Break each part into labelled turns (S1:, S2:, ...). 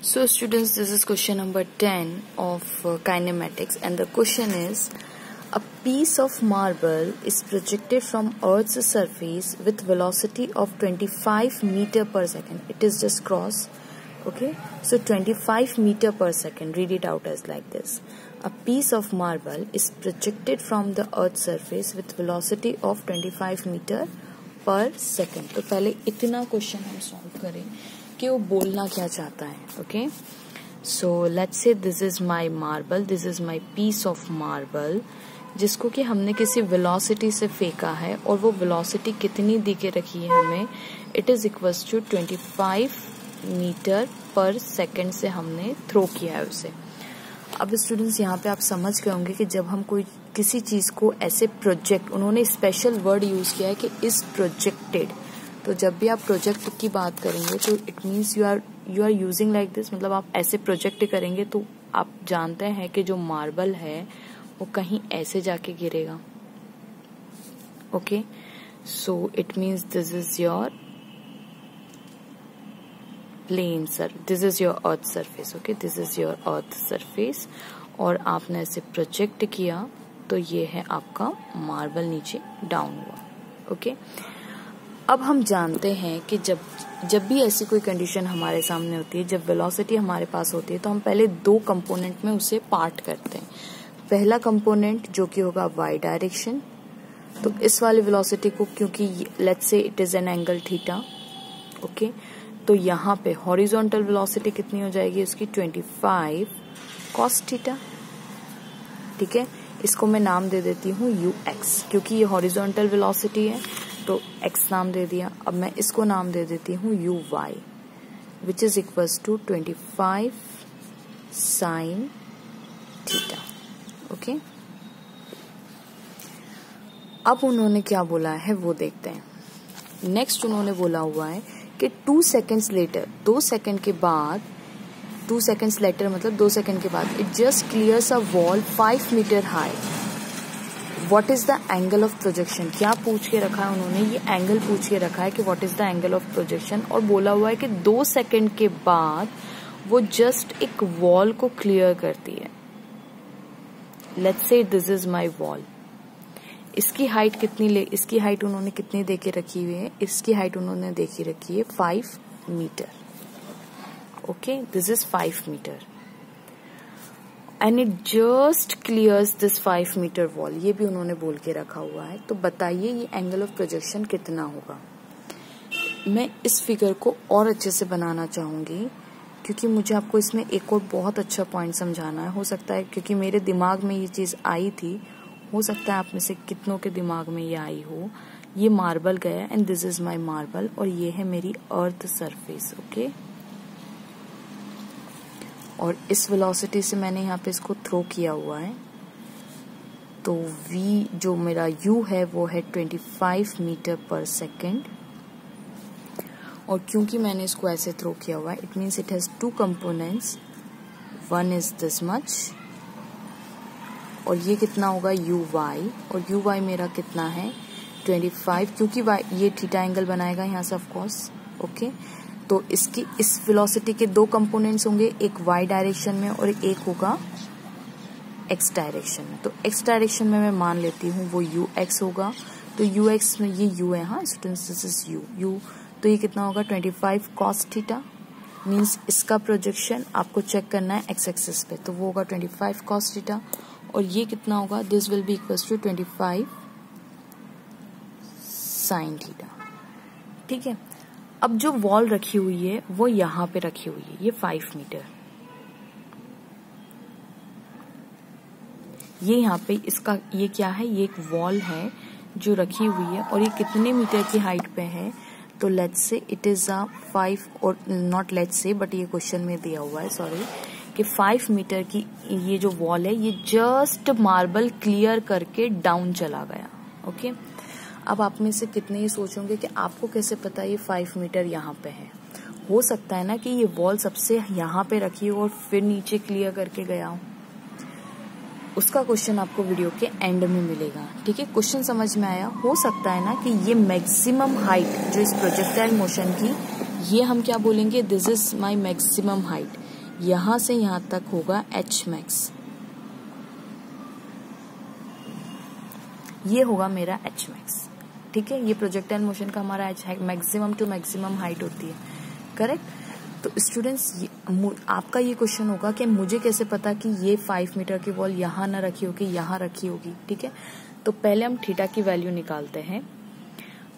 S1: So students, this is question number 10 of kinematics, and the question is, a piece of marble is projected from Earth's surface with velocity of 25 meter per second. It is just cross, okay? So 25 meter per second, read it out as like this. A piece of marble is projected from the Earth's surface with velocity of 25 meter per second. तो पहले इतना question हम solve करें कि वो बोलना क्या चाहता है. Okay, so let's say this is my marble, this is my piece of marble, जिसको कि हमने किसी वेलोसिटी से फेंका है, और वो वेलोसिटी कितनी दी के रखी है हमें, it is equals to 25 metre per second से हमने थ्रो किया है उसे. अब स्टूडेंट्स यहाँ पे आप समझ गए होंगे कि जब हम कोई किसी चीज को ऐसे प्रोजेक्ट, उन्होंने स्पेशल वर्ड यूज किया है कि इज प्रोजेक्टेड. तो जब भी आप प्रोजेक्ट की बात करेंगे तो it means you are using like this, मतलब आप ऐसे प्रोजेक्ट करेंगे तो आप जानते हैं कि जो मार्बल है वो कहीं ऐसे जाके गिरेगा. Okay, so it means this is your plane sir, this is your earth surface. Okay, this is your earth surface, और आपने ऐसे प्रोजेक्ट किया तो ये है आपका मार्बल नीचे डाउन हुआ. ओके, अब हम जानते हैं कि जब भी ऐसी कोई कंडीशन हमारे सामने होती है, जब वेलोसिटी हमारे पास होती है, तो हम पहले दो कंपोनेंट में उसे पार्ट करते हैं. पहला कंपोनेंट जो कि होगा वाई डायरेक्शन, तो इस वाली वेलोसिटी को, क्योंकि let's say it is an angle theta, okay, तो यहाँ पे हॉरिजॉन्टल वेलोसिटी कितनी हो जाएगी उसकी 25 कॉस थीटा. ठीक है, इसको मैं नाम दे देती हूँ ux, क्योंकि ये हॉरिजॉन्टल वेलोसिटी है तो x नाम दे दिया. अब मैं इसको नाम दे देती हूँ uy, which is equals to 25 sine theta. Okay, अब उन्होंने क्या बोला है वो देखते हैं. नेक्स्ट उन्होंने बोला हुआ है कि 2 सेकेंड्स लेटर, 2 सेकेंड के बाद, 2 सेकेंड्स लेटर मतलब 2 सेकेंड के बाद, it just clears a wall 5 metre high. What is the angle of projection, क्या पूछ के रखा है उन्होंने, ये एंगल पूछ के रखा है कि what is the angle of projection, और बोला हुआ है कि 2 सेकेंड के बाद वो जस्ट एक वॉल को क्लियर करती है. Let's say this is my wall. इसकी हाइट कितनी इसकी हाइट उन्होंने कितनी देके रखी हुई है, इसकी हाइट उन्होंने देखी रखी है 5 metre. Okay, this is 5 metre and it just clears this 5 metre wall. ये भी उन्होंने बोल के रखा हुआ है. तो बताइए ये एंगल ऑफ प्रोजेक्शन कितना होगा. मैं इस फिगर को और अच्छे से बनाना चाहूंगी, क्योंकि मुझे आपको इसमें एक और बहुत अच्छा पॉइंट समझाना है. हो सकता है क्योंकि मेरे दिमाग में ये चीज आई थी, हो सकता है आप में से कितनों के दिमाग में ये आई हो. ये मार्बल गया and this is my marble, और ये है मेरी अर्थ सरफेस. ओके, और इस वेलोसिटी से मैंने यहाँ पे इसको थ्रो किया हुआ है. तो v जो मेरा u है वो है 25 मीटर पर सेकेंड, और क्योंकि मैंने इसको ऐसे थ्रो किया हुआ है, it means it has 2 components. One is this much, और ये कितना होगा uy, और uy मेरा कितना है 25, क्योंकि ये थीटा एंगल बनाएगा यहाँ से ऑफकोर्स. ओके, तो इसकी इस वेलोसिटी के 2 कंपोनेंट्स होंगे, एक y डायरेक्शन में और एक होगा x डायरेक्शन में. तो x डायरेक्शन में मैं मान लेती हूँ वो ux होगा. तो ux में ये u है, हाँ स्टूडेंट्स, दिस इज u. तो ये कितना होगा 25 cos थीटा, मीन्स इसका प्रोजेक्शन आपको चेक करना है x एक्सिस पे, तो वो होगा 25 cos थीटा. और ये कितना होगा, this will be equals to 25 sine theta. ठीक है, अब जो वॉल रखी हुई है वो यहाँ पे रखी हुई है, ये 5 मीटर. ये यहाँ पे इसका ये क्या है, ये एक वॉल है जो रखी हुई है, और ये कितने मीटर की हाइट पे है. तो let's say it is a 5, और नॉट लेट्स से बट ये क्वेश्चन में दिया हुआ है, सॉरी, कि 5 मीटर की ये जो वॉल है, ये जस्ट मार्बल क्लियर करके डाउन चला गया. ओके, अब आप में से कितने ही सोचोगे कि आपको कैसे पता ये 5 मीटर यहाँ पे है. हो सकता है ना कि ये वॉल सबसे यहाँ पे रखी हो और फिर नीचे क्लियर करके गया हो. उसका क्वेश्चन आपको वीडियो के एंड में मिलेगा. ठीक है, क्वेश्चन समझ में आया. हो सकता है ना कि ये मैक्सिमम हाइट जो इस प्रोजेक्टाइल मोशन की, ये हम क्या बोलेंगे, this is my maximum height. यहाँ से यहाँ तक होगा एच मैक्स, ये होगा मेरा एच मैक्स। ठीक है, ये प्रोजेक्टाइल मोशन का हमारा H maximum to maximum height होती है, करेक्ट। तो स्टूडेंट्स आपका ये क्वेश्चन होगा कि मुझे कैसे पता कि ये 5 मीटर की वॉल यहाँ ना रखी होगी, यहाँ रखी होगी। ठीक है, तो पहले हम थीटा की वैल्यू निकालते हैं।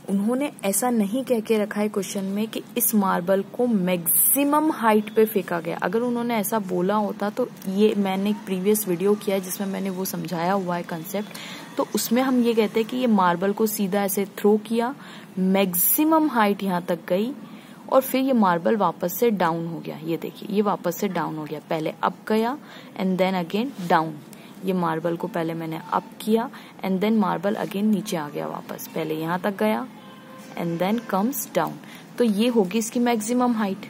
S1: उन्होंने ऐसा नहीं कह के रखा है क्वेश्चन में कि इस मार्बल को मैक्सिमम हाइट पे फेंका गया। अगर उन्होंने ऐसा बोला होता तो ये मैंने एक प्रीवियस वीडियो किया है जिसमें मैंने वो समझाया हुआ है कंसेप्ट, तो उसमें हम ये कहते हैं कि ये मार्बल को सीधा ऐसे थ्रो किया, मैक्सिमम हाइट यहाँ तक गई और फिर ये मार्बल वापस से डाउन हो गया। ये देखिए, ये वापस से डाउन हो गया, पहले अप गया एंड देन अगेन डाउन। ये मार्बल को पहले मैंने अप किया एंड देन मार्बल अगेन नीचे आ गया वापस, पहले यहाँ तक गया एंड देन कम्स डाउन। तो ये होगी इसकी मैक्सिमम हाइट।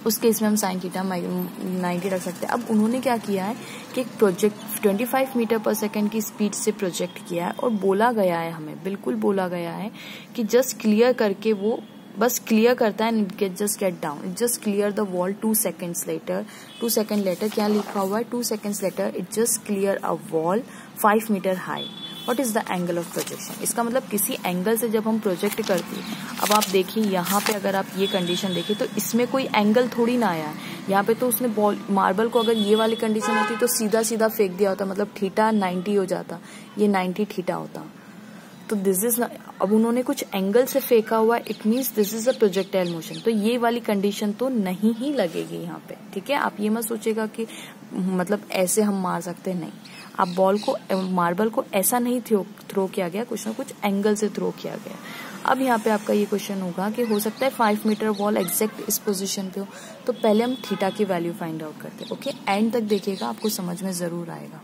S1: उस केस में हम साइन थीटा 90 रख सकते हैं। अब उन्होंने क्या किया है कि एक प्रोजेक्ट 25 मीटर पर सेकेंड की स्पीड से प्रोजेक्ट किया है और बोला गया है, हमें बिल्कुल बोला गया है कि जस्ट क्लियर करके वो बस क्लियर करता है and just get down, it just clear the wall 2 seconds later. 2 second later क्या लिखा हुआ है, 2 seconds later it just clear a wall 5 metre high. What is the angle of projection? इसका मतलब किसी एंगल से जब हम प्रोजेक्ट करते हैं, अब आप देखिए यहाँ पे अगर आप ये कंडीशन देखिए तो इसमें कोई एंगल थोड़ी ना आया है। यहाँ पे तो उसने मार्बल को अगर ये वाली कंडीशन होती तो सीधा सीधा फेंक दिया होता, मतलब थीटा 90 हो जाता, ये 90 थीटा होता। तो दिस इज, अब उन्होंने कुछ एंगल से फेंका हुआ, it means this is a projectile motion, तो ये वाली कंडीशन तो नहीं ही लगेगी यहाँ पे। ठीक है, आप ये मत सोचेगा कि मतलब ऐसे हम मार सकते हैं, नहीं। आप बॉल को, मार्बल को ऐसा नहीं थ्रो किया गया, कुछ ना कुछ एंगल से थ्रो किया गया। अब यहाँ पे आपका ये क्वेश्चन होगा कि हो सकता है 5 मीटर वॉल एग्जैक्ट इस पोजीशन पे हो, तो पहले हम थीटा की वैल्यू फाइंड आउट करते हैं। ओके, एंड तक देखिएगा, आपको समझ में जरूर आएगा।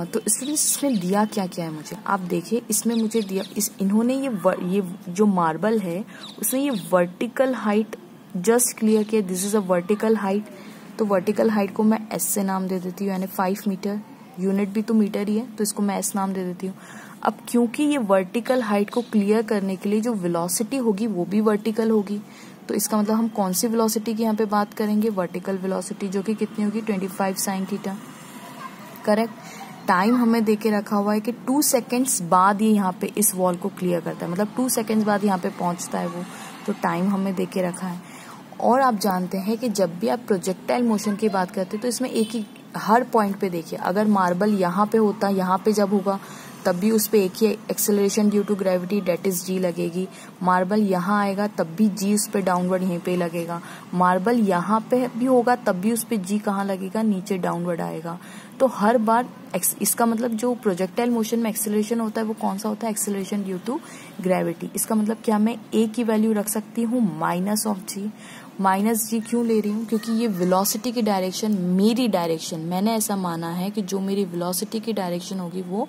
S1: तो स्टूडेंट्स इसमें दिया क्या क्या है मुझे, आप देखिए इसमें मुझे दिया, इन्होंने ये जो मार्बल है उसमें ये वर्टिकल हाइट जस्ट क्लियर किया, this is a vertical height. तो वर्टिकल हाइट को मैं एस से नाम दे देती हूँ, यानी 5 मीटर, यूनिट भी तो मीटर ही है, तो इसको मैं एस नाम दे देती हूँ। अब क्योंकि ये वर्टिकल हाइट को क्लियर करने के लिए जो वेलोसिटी होगी वो भी वर्टिकल होगी, तो इसका मतलब हम कौन सी वेलोसिटी की यहाँ पे बात करेंगे, वर्टिकल वेलोसिटी, जो कि कितनी होगी 25 साइन थीटा, करेक्ट। टाइम हमें देके रखा हुआ है कि 2 seconds बाद ये यहाँ पे इस वॉल को क्लियर करता है, मतलब 2 seconds बाद यहाँ पे पहुंचता है वो, तो टाइम हमें देके रखा है। और आप जानते हैं कि जब भी आप प्रोजेक्टाइल मोशन की बात करते हैं तो इसमें एक ही हर पॉइंट पे देखिए, अगर मार्बल यहाँ पे होता, यहाँ पे जब होगा तब भी उस पे एक ही acceleration due to gravity that is g लगेगी। मार्बल यहाँ आएगा तब भी जी उस पे डाउनवर्ड यहीं पे लगेगा। मार्बल यहाँ पे भी होगा तब भी उस पे जी कहाँ लगेगा, नीचे डाउनवर्ड आएगा। तो हर बार इसका मतलब जो प्रोजेक्टाइल मोशन में एक्सेलरेशन होता है वो कौन सा होता है, एक्सेलरेशन ड्यू टू ग्रेविटी। इसका मतलब क्या मैं ए की वैल्यू रख सकती हूँ माइनस ऑफ जी। माइनस जी क्यों ले रही हूँ, क्योंकि ये वेलोसिटी की डायरेक्शन, मेरी डायरेक्शन, मैंने ऐसा माना है कि जो मेरी वेलोसिटी की डायरेक्शन होगी वो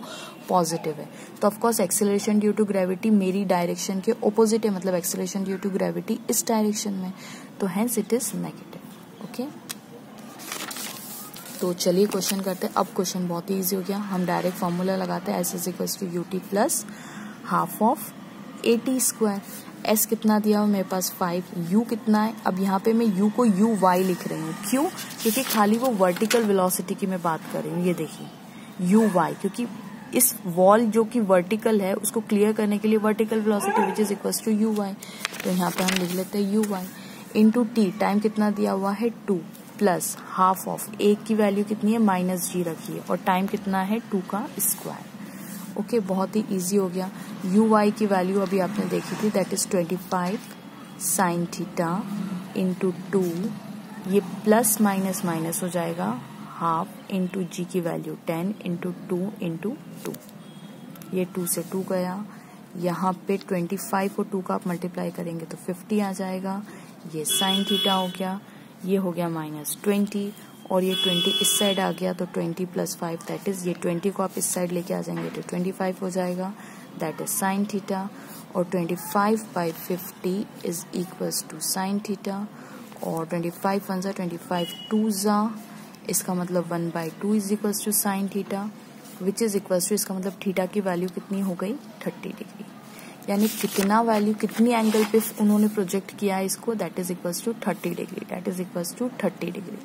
S1: पॉजिटिव है। तो of course acceleration due to gravity मेरी डायरेक्शन के ऑपोजिट है, मतलब एक्सेलरेशन ड्यू टू ग्रेविटी इस डायरेक्शन में, तो hence it is negative. Okay, तो चलिए क्वेश्चन करते हैं। अब क्वेश्चन बहुत ही ईजी हो गया, हम डायरेक्ट फॉर्मूला लगाते हैं, s is equal to u t plus half of a t square. S कितना दिया हुआ मेरे पास 5, यू कितना है, अब यहाँ पे मैं यू को यू वाई लिख रही हूँ, क्यों, क्योंकि खाली वो वर्टिकल वेलोसिटी की मैं बात कर रही हूँ। ये देखिए यू वाई, क्योंकि इस वॉल जो कि वर्टिकल है उसको क्लियर करने के लिए vertical velocity which is equal to u y, तो यहाँ पे हम लिख लेते हैं u y into t, time कितना दिया हुआ है 2, प्लस हाफ ऑफ ए की वैल्यू कितनी है माइनस जी रखी है, और टाइम कितना है 2 का स्क्वायर। ओके, बहुत ही इजी हो गया। यू वाई की वैल्यू अभी आपने देखी थी, that is 25 sine theta into 2, ये प्लस माइनस माइनस हो जाएगा, हाफ इंटू जी की वैल्यू 10 इंटू 2 इंटू 2, ये 2 से 2 गया, यहाँ पे 25 और 2 का आप मल्टीप्लाई करेंगे तो 50 आ जाएगा, ये साइन थीटा हो गया, ये हो गया माइनस 20, और ये 20 इस साइड आ गया तो 20 प्लस 5 दैट इज, ये 20 को आप इस साइड लेके आ जाएंगे तो 25 हो जाएगा, दैट इज साइन थीटा, और 25 by 50 is equals to sine theta, और 25 1 जा 25 2 जा, इसका मतलब 1/2 is equals to sine theta which is equals to, इसका मतलब थीटा की वैल्यू कितनी हो गई 30 डिग्री। यानी कितना वैल्यू कितनी एंगल पे उन्होंने प्रोजेक्ट किया है इसको, that is equals to 30 degree, that is equals to 30 degree.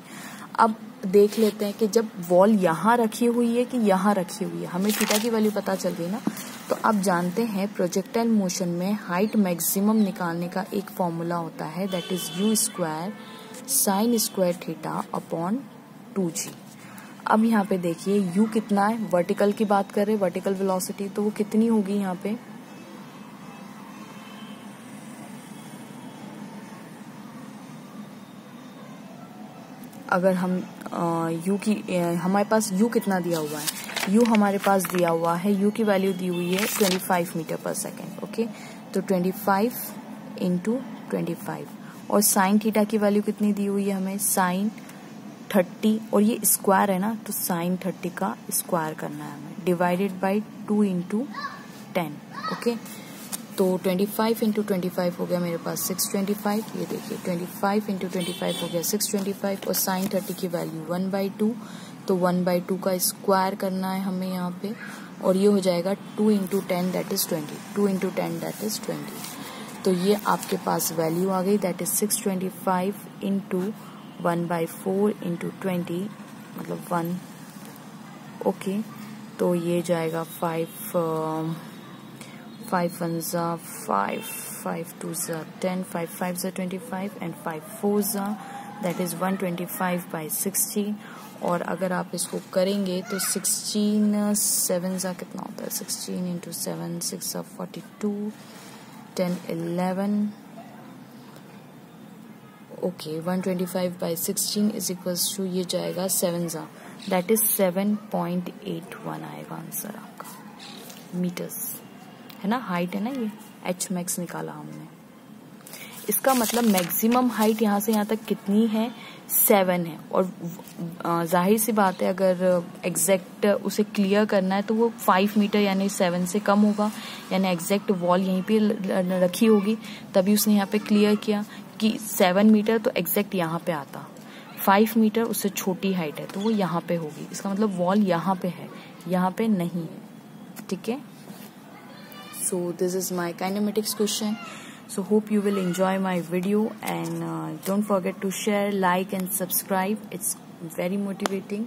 S1: अब देख लेते हैं कि जब वॉल यहाँ रखी हुई है कि यहाँ रखी हुई है, हमें थीटा की वैल्यू पता चल गई ना। तो अब जानते हैं प्रोजेक्टाइल मोशन में हाइट मैक्सिमम निकालने का एक फॉर्मूला होता है, that is u square sine square theta upon 2g। अब यहाँ पे देखिए u कितना है, वर्टिकल की बात कर रहे हैं, वर्टिकल वेलोसिटी, तो वो कितनी होगी यहाँ पे, अगर हम u की हमारे पास u कितना दिया हुआ है, u हमारे पास दिया हुआ है, u की वैल्यू दी हुई है 25 मीटर पर सेकेंड। ओके, तो 25 इंटू 25 और साइन थीटा की वैल्यू कितनी दी हुई है हमें, साइन 30, और ये स्क्वायर है ना, तो साइन 30 का स्क्वायर करना है हमें, डिवाइडेड बाई 2 इंटू 10। ओके, तो 25 इंटू 25 हो गया मेरे पास 625, ये देखिए 25 इंटू 25 हो गया 625, और साइन 30 की वैल्यू 1/2, तो 1/2 का स्क्वायर करना है हमें यहाँ पे, और ये हो जाएगा 2 into 10 that is 20, 2 into 10 that is 20। तो ये आपके पास वैल्यू आ गई, दैट इज 625 इंटू 1/4 इंटू 20 मतलब 1। ओके, तो ये जाएगा 5 1 जा 5, 5 2 जा 10, 5 5 जा 25 एंड 5 4 जा दैट इज 125/60। और अगर आप इसको करेंगे तो 16 7 जा कितना होता है, 16 इंटू 7 6 जा 42, 10 11, ओके 125/16 इज इक्वल्स टू, ये जाएगा 7 जा दैट इज 7.81 आएगा आंसर आपका मीटर्स, है ना, हाइट है ना, ये एच मैक्स निकाला हमने। इसका मतलब मैक्सिमम हाइट यहाँ से यहाँ तक कितनी है, 7 है, और जाहिर सी बात है अगर एग्जैक्ट उसे क्लियर करना है तो वो 5 मीटर यानी 7 से कम होगा, यानी एग्जैक्ट वॉल यहीं पे रखी होगी, तभी उसने यहाँ पे क्लियर किया कि 7 मीटर तो एग्जैक्ट यहाँ पे आता, 5 मीटर उससे छोटी हाइट है तो वो यहाँ पे होगी, इसका मतलब वॉल यहाँ पे है, यहाँ पे नहीं है। ठीक है, so this is my kinematics question, so hope you will enjoy my video, and don't forget to share, like and subscribe, it's very motivating.